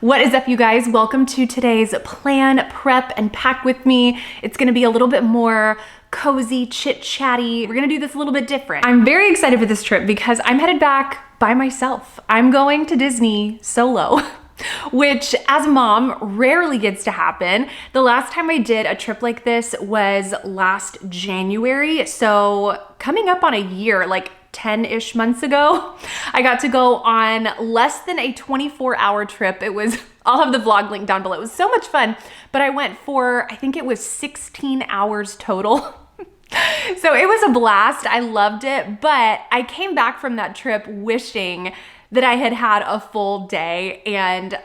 What is up, you guys? Welcome to today's plan, prep, and pack with me. It's gonna be a little bit more cozy, chit-chatty. We're gonna do this a little bit different. I'm very excited for this trip because I'm headed back by myself. I'm going to Disney solo. Which as a mom rarely gets to happen. The last time I did a trip like this was last January. So coming up on a year, like 10-ish months ago, I got to go on less than a 24-hour trip. I'll have the vlog link down below. It was so much fun, but I went for, I think it was 16 hours total. So it was a blast. I loved it, but I came back from that trip wishing that I had had a full day, and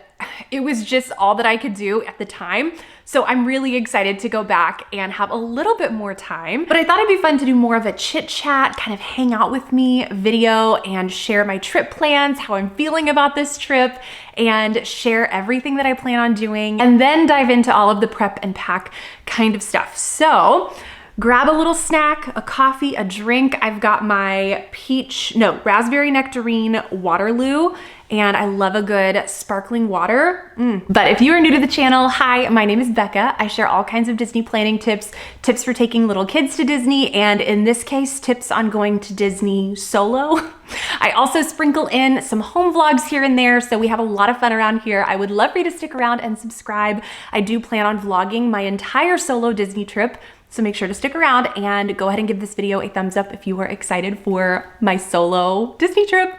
it was just all that I could do at the time. So I'm really excited to go back and have a little bit more time. But I thought it'd be fun to do more of a chit chat, kind of hang out with me video and share my trip plans, how I'm feeling about this trip, and share everything that I plan on doing, and then dive into all of the prep and pack kind of stuff. So grab a little snack, a coffee, a drink. I've got my raspberry nectarine Waterloo, and I love a good sparkling water. But if you are new to the channel, hi, my name is Bekah. I share all kinds of Disney planning tips for taking little kids to Disney, and in this case, tips on going to Disney solo. I also sprinkle in some home vlogs here and there, so we have a lot of fun around here. I would love for you to stick around and subscribe. I do plan on vlogging my entire solo Disney trip, so make sure to stick around and go ahead and give this video a thumbs up if you are excited for my solo Disney trip.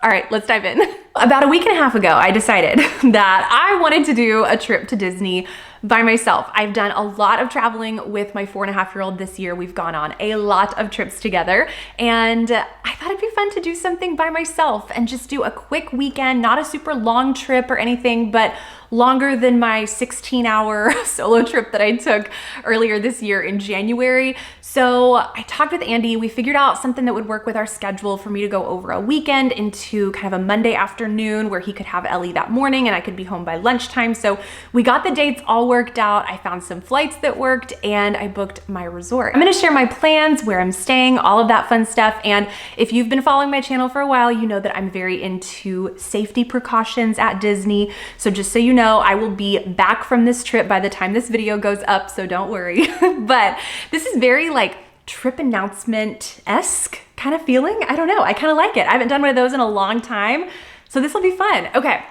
All right, let's dive in. About a week and a half ago, I decided that I wanted to do a trip to Disney by myself. I've done a lot of traveling with my 4.5-year-old this year. We've gone on a lot of trips together, and I thought it'd be fun to do something by myself and just do a quick weekend, not a super long trip or anything, but longer than my 16-hour solo trip that I took earlier this year in January. So I talked with Andy. We figured out something that would work with our schedule for me to go over a weekend into kind of a Monday afternoon where he could have Ellie that morning and I could be home by lunchtime. So we got the dates all worked out. I found some flights that worked, and I booked my resort. I'm gonna share my plans, where I'm staying, all of that fun stuff. And if you've been following my channel for a while, you know that I'm very into safety precautions at Disney. So just so you know, I will be back from this trip by the time this video goes up, so don't worry. But this is very like trip announcement-esque kind of feeling. I don't know, I kind of like it. I haven't done one of those in a long time, so this will be fun. Okay,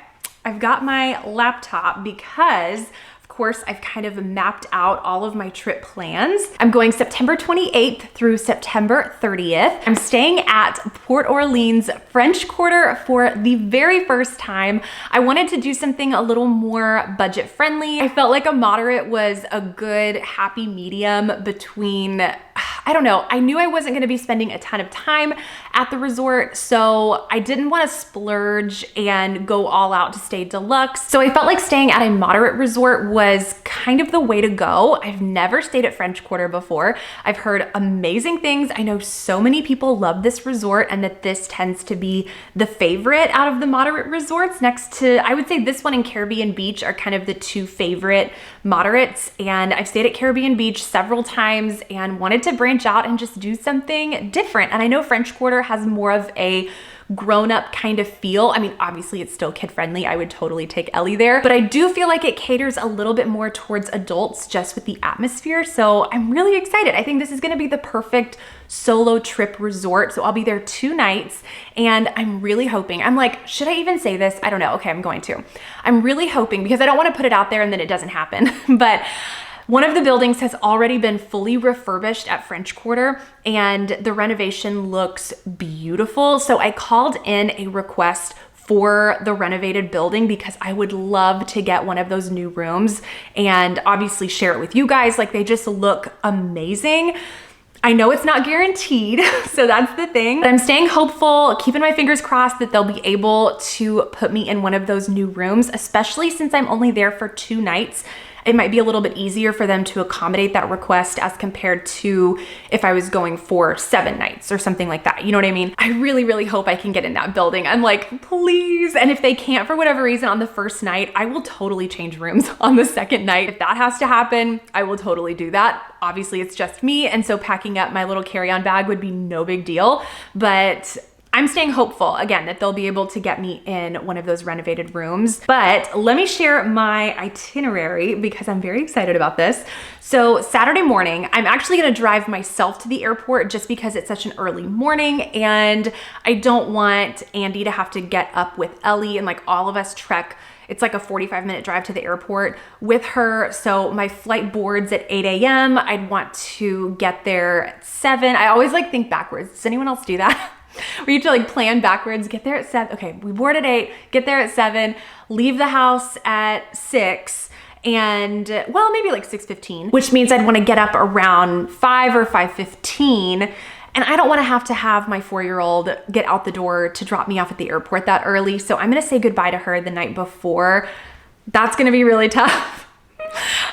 I've got my laptop because of course, I've kind of mapped out all of my trip plans. I'm going September 28th through September 30th. I'm staying at Port Orleans French Quarter for the very first time. I wanted to do something a little more budget friendly. I felt like a moderate was a good happy medium between, I don't know, I knew I wasn't gonna be spending a ton of time at the resort, so I didn't wanna splurge and go all out to stay deluxe. So I felt like staying at a moderate resort was kind of the way to go. I've never stayed at French Quarter before. I've heard amazing things. I know so many people love this resort, and that this tends to be the favorite out of the moderate resorts. Next to, I would say this one and Caribbean Beach are kind of the two favorite moderates. And I've stayed at Caribbean Beach several times and wanted to branch out and just do something different. And I know French Quarter has more of a grown-up kind of feel. I mean, obviously it's still kid-friendly. I would totally take Ellie there, but I do feel like it caters a little bit more towards adults just with the atmosphere. So I'm really excited. I think this is gonna be the perfect solo trip resort. So I'll be there 2 nights, and I'm really hoping, I'm like, should I even say this? I don't know. Okay, I'm going to. I'm really hoping, because I don't wanna put it out there and then it doesn't happen, but one of the buildings has already been fully refurbished at French Quarter, and the renovation looks beautiful. So I called in a request for the renovated building because I would love to get one of those new rooms and obviously share it with you guys. Like, they just look amazing. I know it's not guaranteed, so that's the thing. But I'm staying hopeful, keeping my fingers crossed that they'll be able to put me in one of those new rooms, especially since I'm only there for 2 nights. It might be a little bit easier for them to accommodate that request as compared to if I was going for 7 nights or something like that. You know what I mean? I really, really hope I can get in that building. I'm like, please. And if they can't for whatever reason on the first night, I will totally change rooms on the second night. If that has to happen, I will totally do that. Obviously it's just me, and so packing up my little carry-on bag would be no big deal, but I'm staying hopeful, again, that they'll be able to get me in one of those renovated rooms. But let me share my itinerary because I'm very excited about this. So Saturday morning, I'm actually gonna drive myself to the airport just because it's such an early morning and I don't want Andy to have to get up with Ellie and like all of us trek. It's like a 45-minute drive to the airport with her. So my flight boards at 8 a.m. I'd want to get there at 7. I always like think backwards. Does anyone else do that? We have to like plan backwards, get there at 7. Okay, we board at 8, get there at 7, leave the house at 6, and well, maybe like 6:15, which means I'd want to get up around 5 or 5:15. And I don't want to have my 4-year-old get out the door to drop me off at the airport that early. So I'm going to say goodbye to her the night before. That's going to be really tough.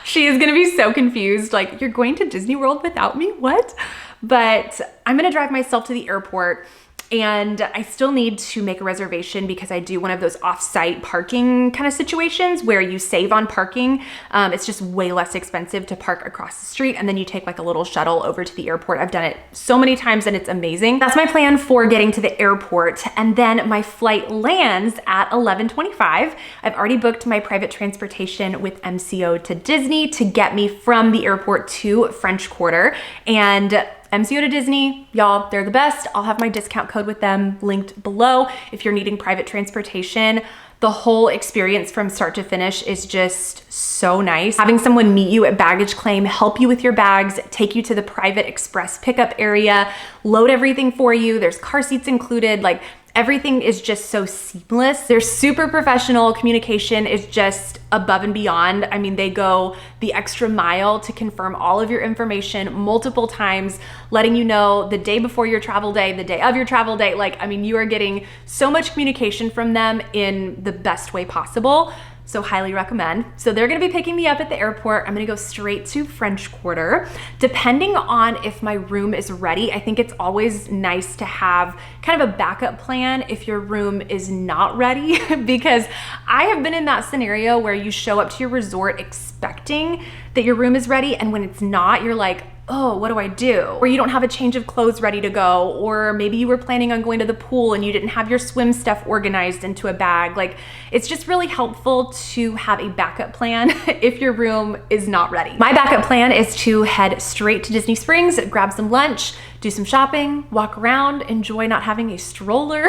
She is going to be so confused. Like, you're going to Disney World without me? What? But I'm going to drive myself to the airport. And I still need to make a reservation because I do one of those off-site parking kind of situations where you save on parking. It's just way less expensive to park across the street and then you take like a little shuttle over to the airport. I've done it so many times and it's amazing. That's my plan for getting to the airport. And then my flight lands at 11:25. I've already booked my private transportation with MCO to Disney to get me from the airport to French Quarter. And MCO to Disney, y'all, they're the best. I'll have my discount code with them linked below if you're needing private transportation. The whole experience from start to finish is just so nice. Having someone meet you at baggage claim, help you with your bags, take you to the private express pickup area, load everything for you. There's car seats included. Like, everything is just so seamless. They're super professional. Communication is just above and beyond. I mean, they go the extra mile to confirm all of your information multiple times, letting you know the day before your travel day, the day of your travel day. Like, I mean, you are getting so much communication from them in the best way possible. So highly recommend. So they're gonna be picking me up at the airport. I'm gonna go straight to French Quarter. Depending on if my room is ready, I think it's always nice to have kind of a backup plan if your room is not ready, because I have been in that scenario where you show up to your resort expecting that your room is ready, and when it's not, you're like, oh, what do I do? Or you don't have a change of clothes ready to go, or maybe you were planning on going to the pool and you didn't have your swim stuff organized into a bag. Like, it's just really helpful to have a backup plan if your room is not ready. My backup plan is to head straight to Disney Springs, grab some lunch, do some shopping, walk around, enjoy not having a stroller.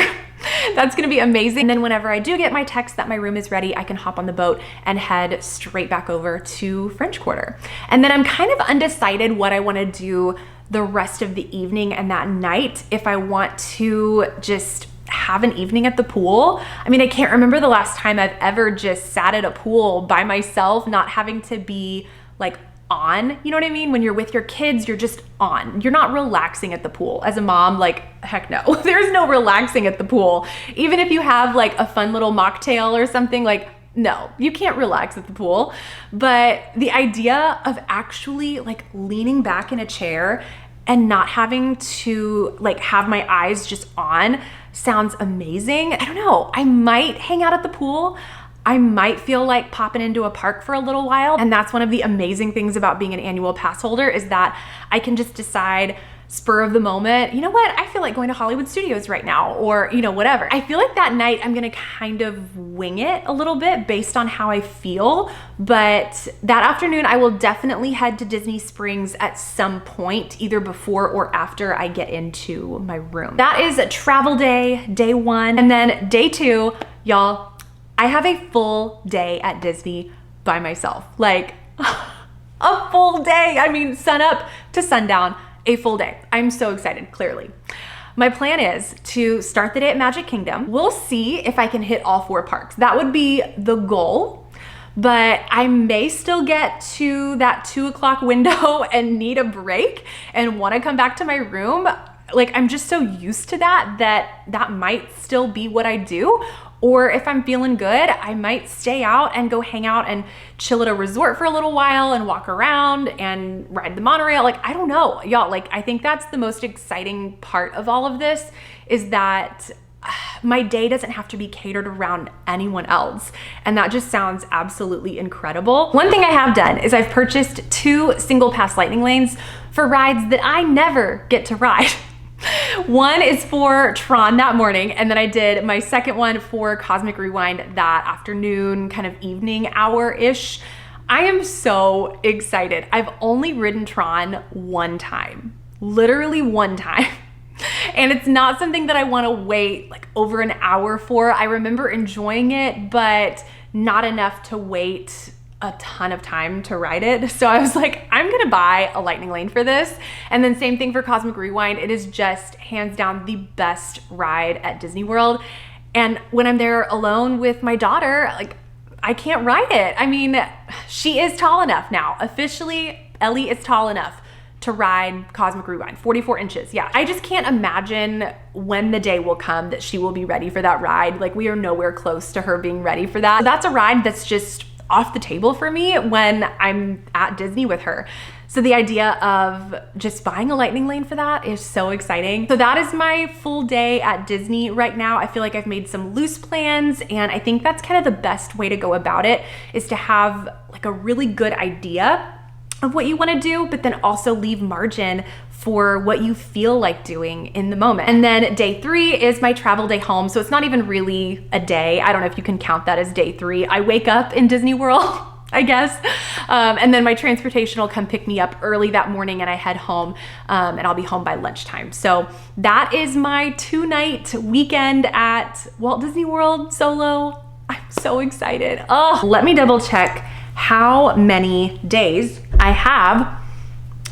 That's gonna be amazing. And then whenever I do get my text that my room is ready, I can hop on the boat and head straight back over to French Quarter. And then I'm kind of undecided what I wanna do the rest of the evening and that night. If I want to just have an evening at the pool. I mean, I can't remember the last time I've ever just sat at a pool by myself, not having to be like on, you know what I mean? When you're with your kids, you're just on. You're not relaxing at the pool. As a mom, like, heck no. There's no relaxing at the pool. Even if you have like a fun little mocktail or something, like, no, you can't relax at the pool. But the idea of actually like leaning back in a chair and not having to like have my eyes just on sounds amazing. I don't know. I might hang out at the pool. I might feel like popping into a park for a little while. And that's one of the amazing things about being an annual pass holder, is that I can just decide spur of the moment, you know what, I feel like going to Hollywood Studios right now, or you know, whatever. I feel like that night I'm gonna kind of wing it a little bit based on how I feel. But that afternoon I will definitely head to Disney Springs at some point, either before or after I get into my room. That is travel day, day 1. And then day 2, y'all, I have a full day at Disney by myself. Like, a full day. I mean, sun up to sundown, a full day. I'm so excited, clearly. My plan is to start the day at Magic Kingdom. We'll see if I can hit all 4 parks. That would be the goal, but I may still get to that 2 o'clock window and need a break and wanna come back to my room. Like, I'm just so used to that might still be what I do. Or if I'm feeling good, I might stay out and go hang out and chill at a resort for a little while and walk around and ride the monorail. Like, I don't know, y'all, like, I think that's the most exciting part of all of this, is that my day doesn't have to be catered around anyone else. And that just sounds absolutely incredible. One thing I have done is I've purchased 2 single pass lightning lanes for rides that I never get to ride. One is for Tron that morning, and then I did my second one for Cosmic Rewind that afternoon, kind of evening hour-ish. I am so excited. I've only ridden Tron one time, literally one time. And it's not something that I want to wait like over an hour for. I remember enjoying it, but not enough to wait a ton of time to ride it. So I was like, I'm gonna buy a lightning lane for this. And then same thing for Cosmic Rewind. It is just hands down the best ride at Disney World. And when I'm there alone with my daughter, like I can't ride it. I mean, she is tall enough now. Officially, Ellie is tall enough to ride Cosmic Rewind, 44 inches. Yeah, I just can't imagine when the day will come that she will be ready for that ride. Like we are nowhere close to her being ready for that. So that's a ride that's just off the table for me when I'm at Disney with her. So the idea of just buying a lightning lane for that is so exciting. So that is my full day at Disney right now. I feel like I've made some loose plans, and I think that's kind of the best way to go about it, is to have like a really good idea of what you want to do, but then also leave margin for what you feel like doing in the moment. And then day 3 is my travel day home. So it's not even really a day. I don't know if you can count that as day 3. I wake up in Disney World, I guess. And then my transportation will come pick me up early that morning and I head home, and I'll be home by lunchtime. So that is my 2-night weekend at Walt Disney World solo. I'm so excited. Oh, let me double check how many days I have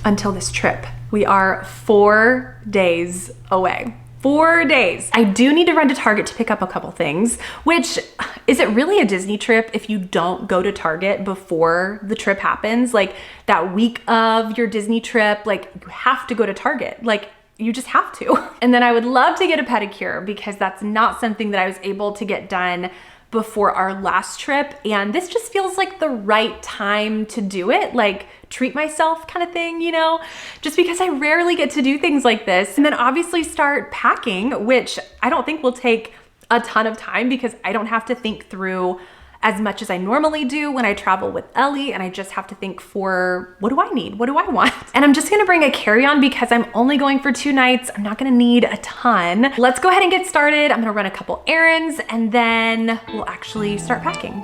until this trip. We are 4 days away. 4 days. I do need to run to Target to pick up a couple things, which is it really a Disney trip if you don't go to Target before the trip happens? Like that week of your Disney trip, like you have to go to Target. Like you just have to. And then I would love to get a pedicure because that's not something that I was able to get done before our last trip, and this just feels like the right time to do it, like treat myself kind of thing, you know, just because I rarely get to do things like this. And then obviously start packing, which I don't think will take a ton of time because I don't have to think through as much as I normally do when I travel with Ellie, and I just have to think for what do I need? What do I want? And I'm just gonna bring a carry-on because I'm only going for 2 nights. I'm not gonna need a ton. Let's go ahead and get started. I'm gonna run a couple errands and then we'll actually start packing.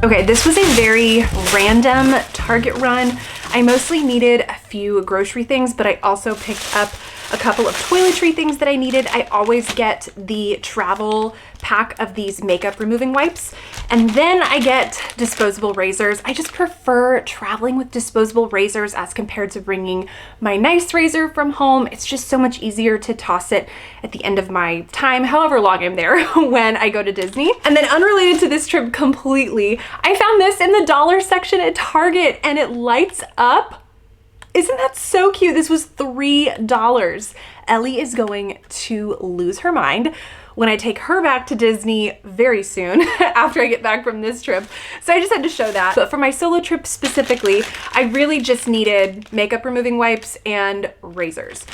Okay, this was a very random Target run. I mostly needed a few grocery things, but I also picked up a couple of toiletry things that I needed. I always get the travel pack of these makeup removing wipes, and then I get disposable razors. I just prefer traveling with disposable razors as compared to bringing my nice razor from home. It's just so much easier to toss it at the end of my time, however long I'm there when I go to Disney. And then unrelated to this trip completely, I found this in the dollar section at Target and it lights up. Isn't that so cute? This was $3. Ellie is going to lose her mind when I take her back to Disney very soon after I get back from this trip. So I just had to show that. But for my solo trip specifically, I really just needed makeup removing wipes and razors.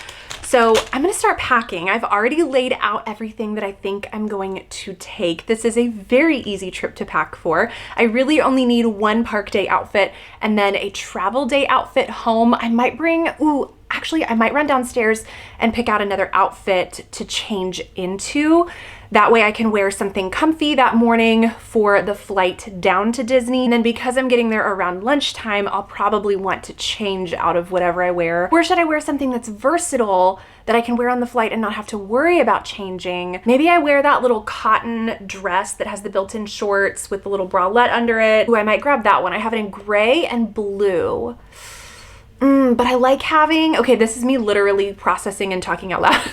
So I'm gonna start packing. I've already laid out everything that I think I'm going to take. This is a very easy trip to pack for. I really only need one park day outfit and then a travel day outfit home. I might bring, actually I might run downstairs and pick out another outfit to change into. That way I can wear something comfy that morning for the flight down to Disney. And then because I'm getting there around lunchtime, I'll probably want to change out of whatever I wear. Or should I wear something that's versatile that I can wear on the flight and not have to worry about changing? Maybe I wear that little cotton dress that has the built-in shorts with the little bralette under it. Ooh, I might grab that one. I have it in gray and blue. But I like having, okay, this is me literally processing and talking out loud.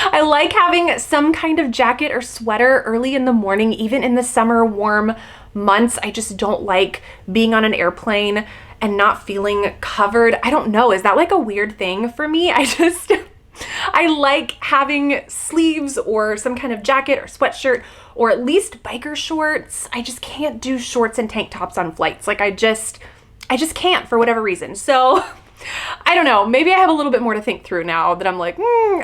I like having some kind of jacket or sweater early in the morning, even in the summer warm months. I just don't like being on an airplane and not feeling covered. I don't know, is that like a weird thing for me? I like having sleeves or some kind of jacket or sweatshirt or at least biker shorts. I just can't do shorts and tank tops on flights. Like I just can't for whatever reason. So I don't know, maybe I have a little bit more to think through now that I'm like,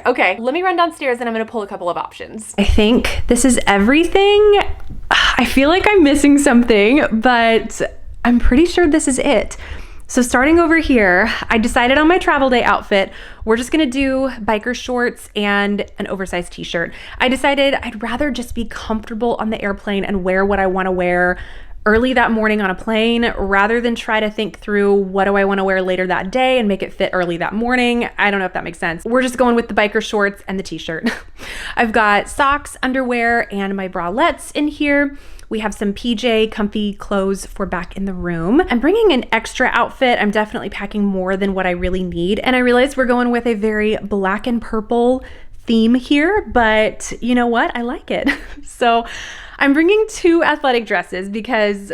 okay, let me run downstairs and I'm gonna pull a couple of options. I think this is everything. I feel like I'm missing something, but I'm pretty sure this is it. So starting over here, I decided on my travel day outfit. We're just gonna do biker shorts and an oversized t-shirt. I decided I'd rather just be comfortable on the airplane and wear what I wanna wear early that morning on a plane rather than try to think through what do I wanna wear later that day and make it fit early that morning. I don't know if that makes sense. We're just going with the biker shorts and the t-shirt. I've got socks, underwear, and my bralettes in here. We have some PJ comfy clothes for back in the room. I'm bringing an extra outfit. I'm definitely packing more than what I really need. And I realized we're going with a very black and purple theme here, but you know what? I like it. So I'm bringing 2 athletic dresses because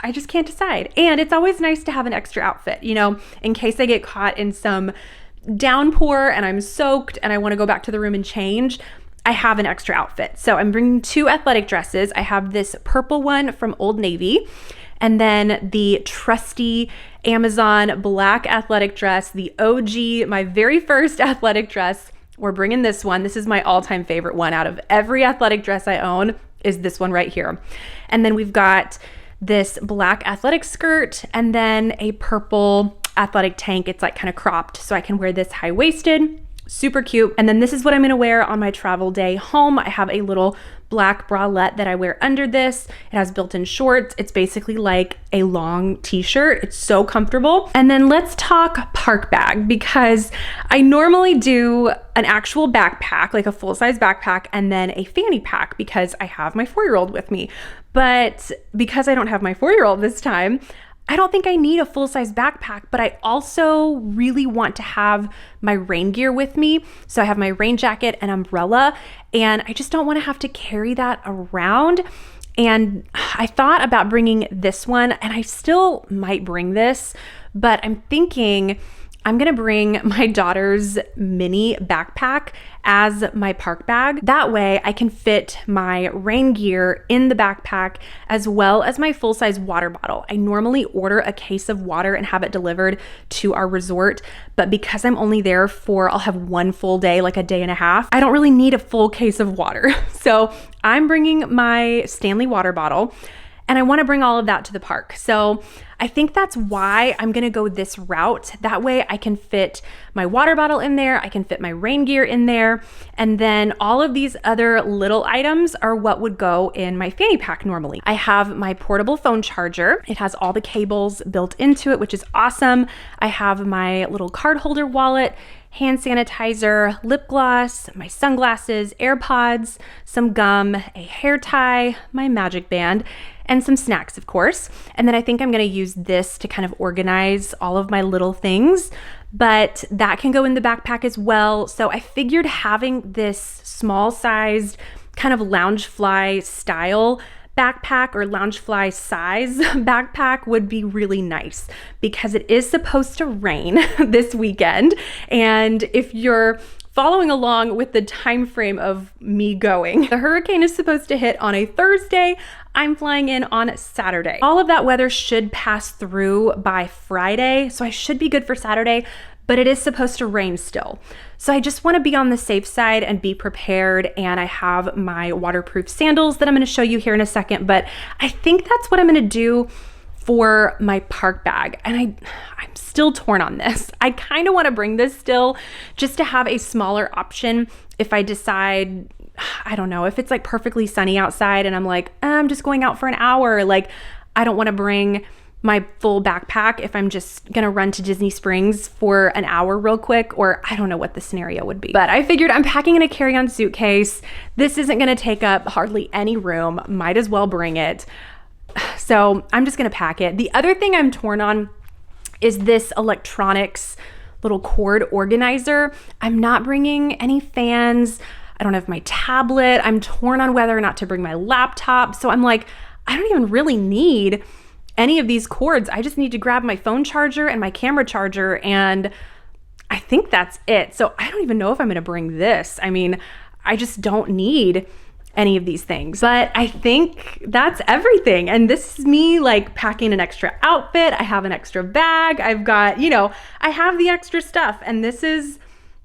I just can't decide. And it's always nice to have an extra outfit, you know, in case I get caught in some downpour and I'm soaked and I want to go back to the room and change. I have an extra outfit. So I'm bringing 2 athletic dresses. I have this purple one from Old Navy, and then the trusty Amazon black athletic dress, the OG, my very first athletic dress. We're bringing this one. This is my all-time favorite one out of every athletic dress I own, is this one right here. And then we've got this black athletic skirt and then a purple athletic tank. It's like kind of cropped, so I can wear this high-waisted. Super cute. And then this is what I'm gonna wear on my travel day home. I have a little black bralette that I wear under this. It has built-in shorts. It's basically like a long t-shirt. It's so comfortable. And then let's talk park bag, because I normally do an actual backpack, like a full-size backpack, and then a fanny pack because I have my 4-year-old with me. But because I don't have my 4-year-old this time, I don't think I need a full-size backpack, but I also really want to have my rain gear with me. So I have my rain jacket and umbrella, and I just don't want to have to carry that around. And I thought about bringing this one, and I still might bring this, but I'm thinking I'm gonna bring my daughter's mini backpack as my park bag. That way I can fit my rain gear in the backpack as well as my full-size water bottle. I normally order a case of water and have it delivered to our resort, but because I'm only there for, I'll have 1 full day, like a day and a half, I don't really need a full case of water. So I'm bringing my Stanley water bottle, and I wanna bring all of that to the park. So I think that's why I'm gonna go this route. That way I can fit my water bottle in there, I can fit my rain gear in there, and then all of these other little items are what would go in my fanny pack normally. I have my portable phone charger. It has all the cables built into it, which is awesome. I have my little card holder wallet, hand sanitizer, lip gloss, my sunglasses, AirPods, some gum, a hair tie, my magic band, and some snacks, of course. And then I think I'm gonna use this to kind of organize all of my little things, but that can go in the backpack as well. So I figured having this small sized kind of Loungefly style backpack or Loungefly size backpack would be really nice, because it is supposed to rain this weekend. And if you're following along with the time frame of me going, the hurricane is supposed to hit on a Thursday. I'm flying in on Saturday. All of that weather should pass through by Friday, so I should be good for Saturday, but it is supposed to rain still. So I just want to be on the safe side and be prepared, and I have my waterproof sandals that I'm going to show you here in a second, but I think that's what I'm going to do for my park bag. And I'm still torn on this. I kind of want to bring this still just to have a smaller option if I decide, I don't know, if it's like perfectly sunny outside and I'm like, I'm just going out for an hour. Like, I don't want to bring my full backpack if I'm just gonna run to Disney Springs for an hour real quick, or I don't know what the scenario would be. But I figured I'm packing in a carry-on suitcase. This isn't gonna take up hardly any room. Might as well bring it. So I'm just gonna pack it. The other thing I'm torn on is this electronics little cord organizer. I'm not bringing any fans. I don't have my tablet. I'm torn on whether or not to bring my laptop. So I'm like, I don't even really need any of these cords. I just need to grab my phone charger and my camera charger, and I think that's it. So I don't even know if I'm gonna bring this. I mean, I just don't need any of these things. But I think that's everything. And this is me like packing an extra outfit. I have an extra bag. I've got, you know, I have the extra stuff, and this is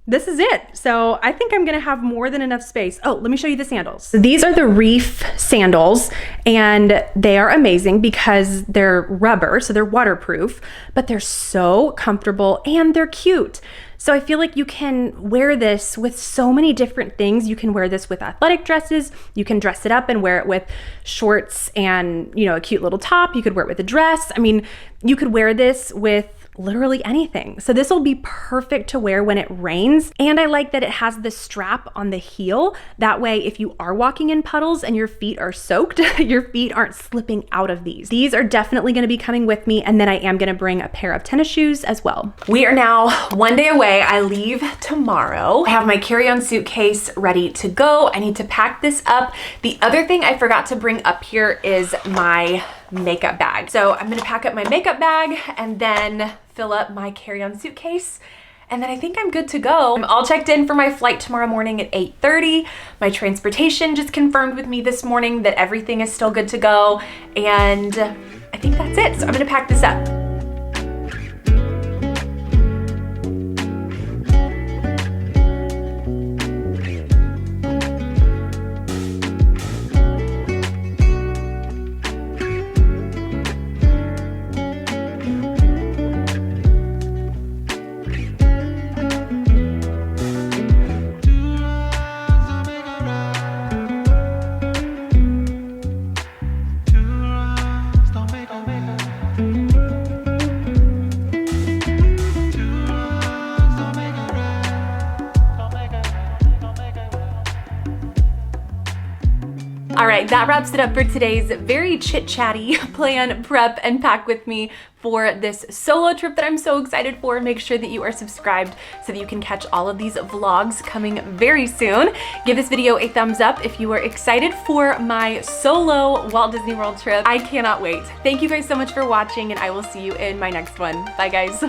it. So I think I'm gonna have more than enough space. Oh, let me show you the sandals. So these are the Reef sandals, and they are amazing because they're rubber, so they're waterproof, but they're so comfortable and they're cute. So I feel like you can wear this with so many different things. You can wear this with athletic dresses. You can dress it up and wear it with shorts and, you know, a cute little top. You could wear it with a dress. I mean, you could wear this with literally anything. So this will be perfect to wear when it rains. And I like that it has the strap on the heel. That way, if you are walking in puddles and your feet are soaked, your feet aren't slipping out of these. These are definitely gonna be coming with me. And then I am gonna bring a pair of tennis shoes as well. We are now one day away. I leave tomorrow. I have my carry-on suitcase ready to go. I need to pack this up. The other thing I forgot to bring up here is my makeup bag. So I'm gonna pack up my makeup bag and then fill up my carry-on suitcase. And then I think I'm good to go. I'm all checked in for my flight tomorrow morning at 8:30. My transportation just confirmed with me this morning that everything is still good to go. And I think that's it. So I'm gonna pack this up. All right, that wraps it up for today's very chit-chatty plan, prep, and pack with me for this solo trip that I'm so excited for. Make sure that you are subscribed so that you can catch all of these vlogs coming very soon. Give this video a thumbs up if you are excited for my solo Walt Disney World trip. I cannot wait. Thank you guys so much for watching, and I will see you in my next one. Bye, guys.